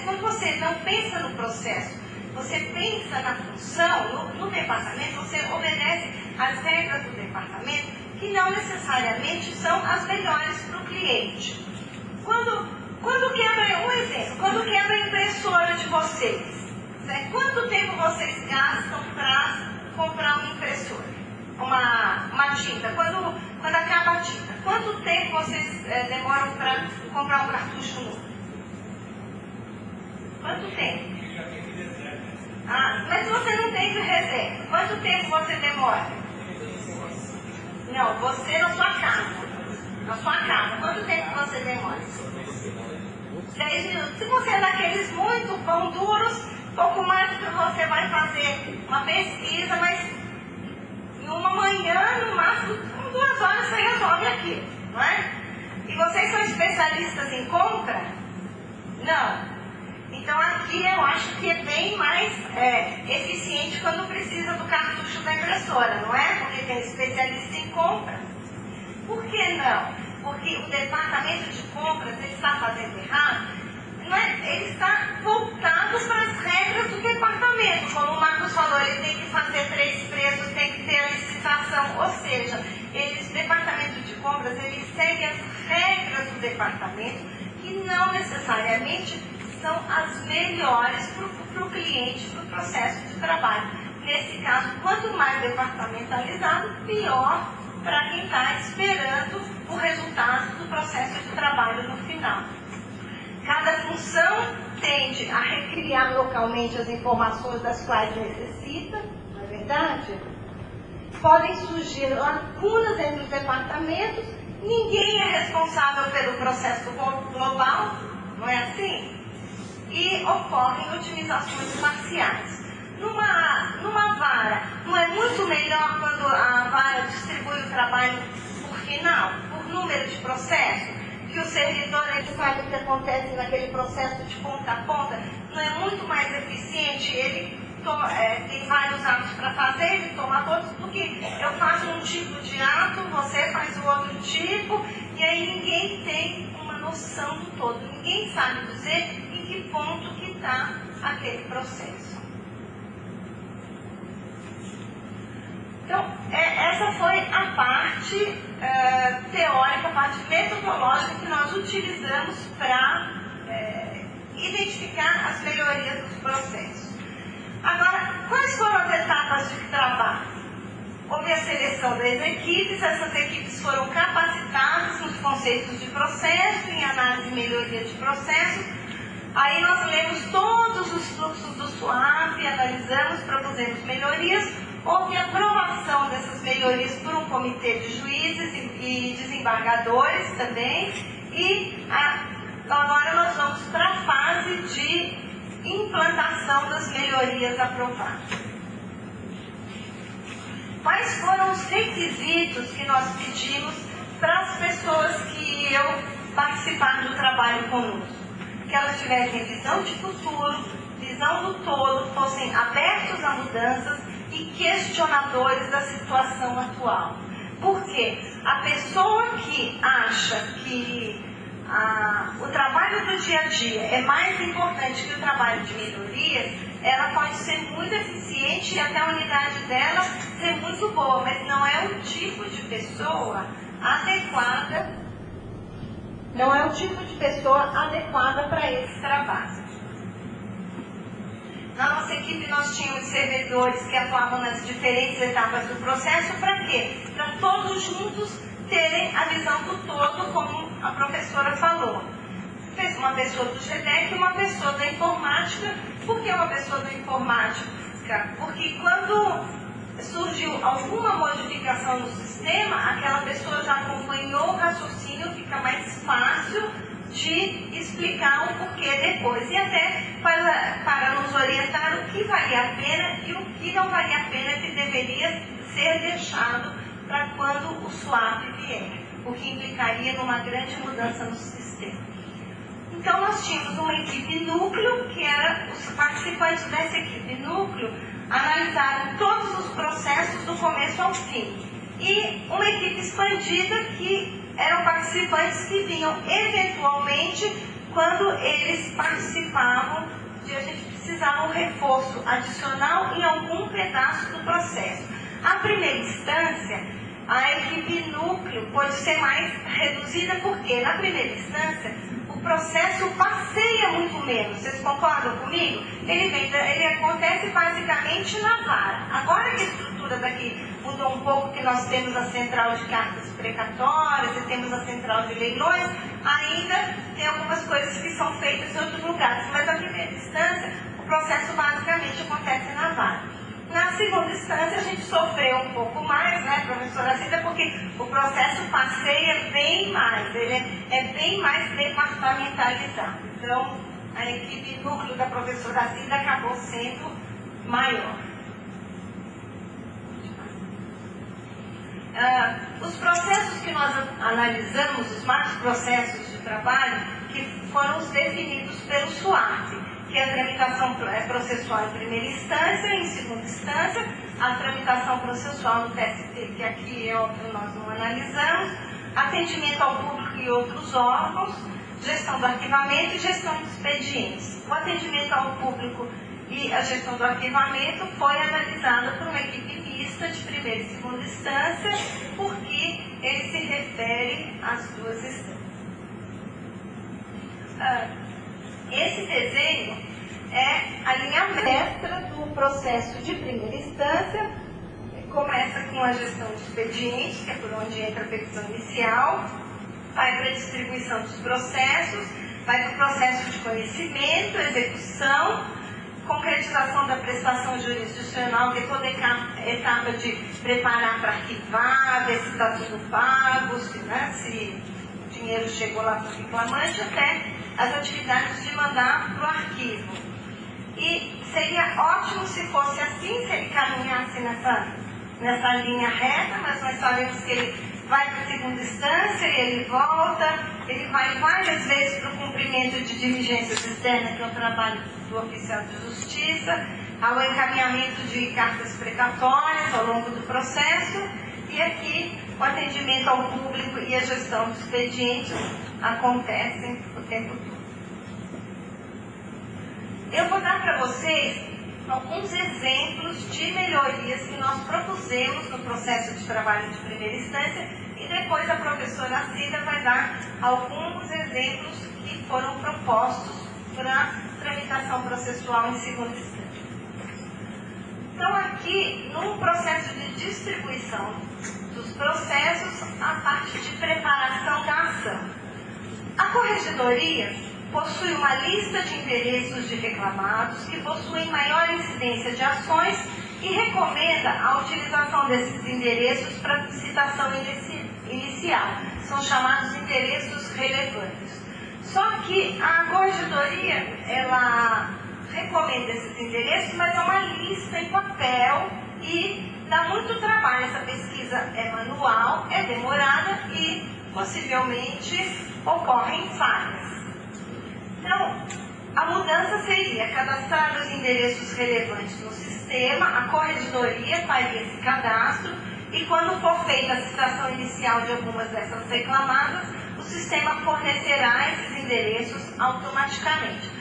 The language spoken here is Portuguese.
quando você não pensa no processo, você pensa na função, no departamento, você obedece às regras do departamento, que não necessariamente são as melhores para o cliente. Quando quebra, um exemplo, quando quebra a impressora de vocês, né? Quanto tempo vocês gastam para comprar uma impressora? Uma tinta? Quando acaba a tinta, quanto tempo vocês demoram para comprar um cartucho novo? Quanto tempo? Mas você não tem de reserva. Quanto tempo você demora? Não, você na sua casa. Na sua casa, quanto tempo você demora? 10 minutos. Se você é daqueles muito pão duros, pouco mais que você vai fazer uma pesquisa, mas em uma manhã, no máximo, 2 horas você resolve aquilo, não é? E vocês são especialistas em compra? Não. Então aqui eu acho que é bem mais eficiente quando precisa do cartucho da impressora, não é? Porque tem especialista em compra. Por que não? Porque o departamento de compras ele está fazendo errado, não é? Ele está voltado para as regras do departamento. Como o Marcos falou, ele tem que fazer 3 preços, tem que ter a licitação, ou seja, o departamento de compras ele segue as regras do departamento que não necessariamente são as melhores para o cliente, para o processo de trabalho. Nesse caso, quanto mais departamentalizado, pior para quem está esperando o resultado do processo de trabalho no final. Cada função tende a recriar localmente as informações das quais necessita, não é verdade? Podem surgir lacunas entre os departamentos, ninguém é responsável pelo processo global, não é assim? E ocorrem otimizações parciais. Numa vara, não é muito melhor quando a vara distribui o trabalho por final, por número de processo, que o servidor ele sabe o que acontece naquele processo de ponta a ponta? Não é muito mais eficiente ele tem vários atos para fazer, ele toma todos, porque eu faço um tipo de ato, você faz o outro tipo, e aí ninguém tem uma noção do todo, ninguém sabe dizer em que ponto que está aquele processo. Então, essa foi a parte teórica, a parte metodológica que nós utilizamos para identificar as melhorias dos processos. Agora, quais foram as etapas de trabalho? Houve a seleção das equipes, essas equipes foram capacitadas nos conceitos de processo, em análise e melhoria de processo. Aí nós lemos todos os fluxos do SWAP, analisamos, propusemos melhorias. Houve aprovação dessas melhorias por um comitê de juízes e desembargadores também. E agora nós vamos para a fase de implantação das melhorias aprovadas. Quais foram os requisitos que nós pedimos para as pessoas que iam participar do trabalho conosco? Que elas tivessem visão de futuro, visão do todo, fossem abertos a mudanças e questionadores da situação atual. Porque a pessoa que acha que o trabalho do dia a dia é mais importante que o trabalho de melhorias, ela pode ser muito eficiente e até a unidade dela ser muito boa, mas não é o tipo de pessoa adequada, para esse trabalho. Na nossa equipe nós tínhamos servidores que atuavam nas diferentes etapas do processo, para quê? Para todos juntos terem a visão do todo, como a professora falou. Fez uma pessoa do GDEC e uma pessoa da informática. Por que uma pessoa da informática? Porque quando surgiu alguma modificação no sistema, aquela pessoa já acompanhou o raciocínio, fica mais fácil de explicar o porquê depois. E até para nos orientar o que valia a pena e o que não valia a pena, que deveria ser deixado para quando o SWAP vier, o que implicaria numa grande mudança no sistema. Então nós tínhamos uma equipe núcleo, que era os participantes dessa equipe núcleo, analisaram todos os processos do começo ao fim. E uma equipe expandida, que eram participantes que vinham eventualmente quando eles participavam de a gente precisar um reforço adicional em algum pedaço do processo. A primeira instância, a equipe núcleo pode ser mais reduzida, porque na primeira instância o processo passeia muito menos. Vocês concordam comigo? Ele acontece basicamente na vara. Agora que a estrutura daqui mudou um pouco, que nós temos a central de cartas precatórias e temos a central de leilões, ainda tem algumas coisas que são feitas em outros lugares, mas na primeira instância o processo basicamente acontece na vara. Na segunda instância, a gente sofreu um pouco mais, né, professora Cida, porque o processo passeia bem mais, ele é bem mais departamentalizado. Então, a equipe núcleo da professora Cida acabou sendo maior. Os processos que nós analisamos, os macroprocessos de trabalho, que foram os definidos pelo SWART, que é a tramitação processual em primeira instância, em segunda instância, a tramitação processual no TST, que aqui é óbvio nós não analisamos, atendimento ao público e outros órgãos, gestão do arquivamento e gestão dos expedientes. O atendimento ao público e a gestão do arquivamento foi analisada por uma equipe mista de primeira e segunda instância, porque ele se refere às duas instâncias. Esse desenho é a linha mestra do processo de primeira instância. Começa com a gestão de expedientes, que é por onde entra a petição inicial, vai para a distribuição dos processos, vai para o processo de conhecimento, execução, concretização da prestação jurisdicional, que é toda a etapa de preparar para arquivar, ver se está tudo pago, se o dinheiro chegou lá para o reclamante, até as atividades de mandar para o arquivo. E seria ótimo se fosse assim, se ele caminhasse nessa linha reta, mas nós sabemos que ele vai para a segunda instância e ele volta, ele vai várias vezes para o cumprimento de diligências externas, que é o trabalho do oficial de justiça, ao encaminhamento de cartas precatórias ao longo do processo, e aqui o atendimento ao público e a gestão dos expedientes acontecem o tempo todo. Eu vou dar para vocês alguns exemplos de melhorias que nós propusemos no processo de trabalho de primeira instância, e depois a professora Cida vai dar alguns exemplos que foram propostos para a tramitação processual em segunda instância. Então, aqui, no processo de distribuição dos processos, a parte de preparação da ação. A corregedoria possui uma lista de endereços de reclamados que possuem maior incidência de ações e recomenda a utilização desses endereços para citação inicial. São chamados endereços relevantes. Só que a corregedoria, ela recomenda esses endereços, mas é uma lista em papel e dá muito trabalho. Essa pesquisa é manual, é demorada e possivelmente ocorrem falhas. Então, a mudança seria cadastrar os endereços relevantes no sistema, a corregedoria faria esse cadastro e quando for feita a citação inicial de algumas dessas reclamadas, o sistema fornecerá esses endereços automaticamente.